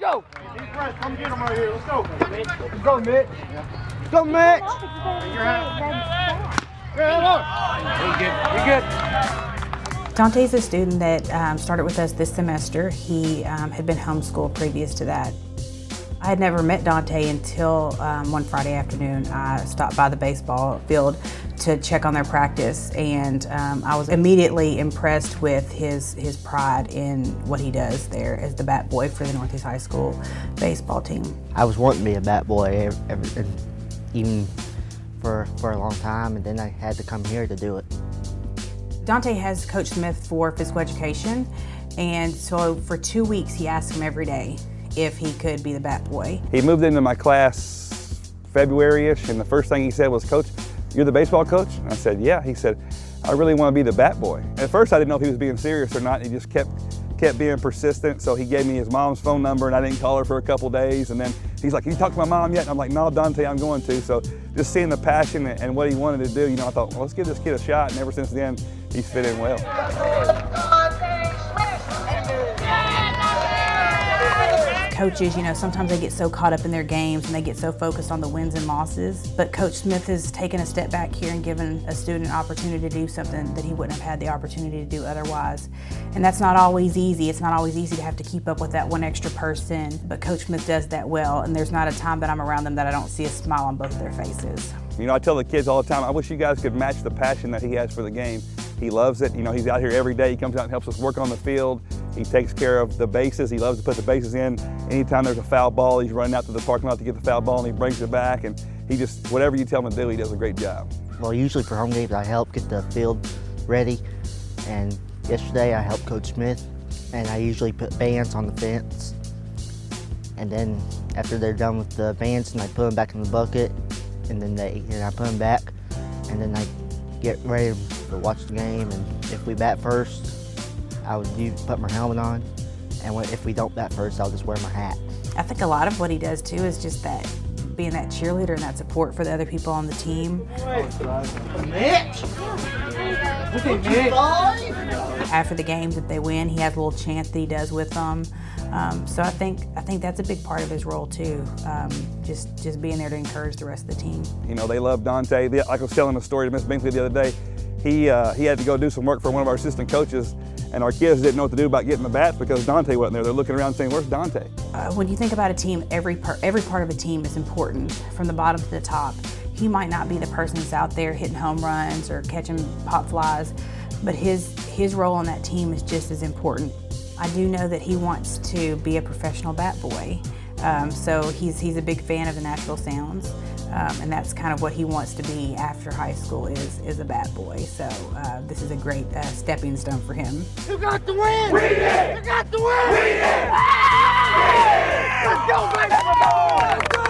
let's go. Deep breath, come get him right here. Let's go. Let's go, Mitch. Let's go, Mitch. You're good. Dante's a student that started with us this semester. He had been homeschooled previous to that. I had never met Dante until one Friday afternoon. I stopped by the baseball field to check on their practice, and I was immediately impressed with his pride in what he does there as the bat boy for the Northeast High School baseball team. I was wanting to be a bat boy even for a long time, and then I had to come here to do it. Dante has Coach Smith for physical education, and so for 2 weeks he asked him every day if he could be the bat boy. He moved into my class February-ish, and the first thing he said was, "Coach, you're the baseball coach?" And I said, "Yeah." He said, "I really want to be the bat boy." At first I didn't know if he was being serious or not. He just kept being persistent, so he gave me his mom's phone number, and I didn't call her for a couple days, and then he's like, "Can you talk to my mom yet?" And I'm like, "No, Dante, I'm going to." So just seeing the passion and what he wanted to do, I thought, well, let's give this kid a shot, and ever since then, he's fit in well. Coaches, sometimes they get so caught up in their games and they get so focused on the wins and losses, but Coach Smith has taken a step back here and given a student an opportunity to do something that he wouldn't have had the opportunity to do otherwise. And that's not always easy. It's not always easy to have to keep up with that one extra person, but Coach Smith does that well, and there's not a time that I'm around them that I don't see a smile on both of their faces. I tell the kids all the time, I wish you guys could match the passion that he has for the game. He loves it. He's out here every day. He comes out and helps us work on the field. He takes care of the bases. He loves to put the bases in. Anytime there's a foul ball, he's running out to the parking lot to get the foul ball, and he brings it back. And he just, whatever you tell him to do, he does a great job. Well, usually for home games, I help get the field ready. And yesterday, I helped Coach Smith, and I usually put bands on the fence. And then after they're done with the bands, and I put them back in the bucket, and then I put them back, and then I get ready to watch the game. And if we bat first, I would put my helmet on, and if we don't bat first, I'll just wear my hat. I think a lot of what he does too is just that, being that cheerleader and that support for the other people on the team. Mitch! After the games that they win, he has a little chant that he does with them. So I think that's a big part of his role too, just being there to encourage the rest of the team. They love Dante. Like I was telling a story to Miss Binkley the other day, he had to go do some work for one of our assistant coaches, and our kids didn't know what to do about getting the bats because Dante wasn't there. They're looking around saying, "Where's Dante?" When you think about a team, every part of a team is important, from the bottom to the top. He might not be the person that's out there hitting home runs or catching pop flies, but his role on that team is just as important. I do know that he wants to be a professional bat boy, so he's a big fan of the Nashville Sounds, and that's kind of what he wants to be after high school is a bat boy. So this is a great stepping stone for him. You got the win! We did! You got the win! We did! Let's go, baby! Let's go!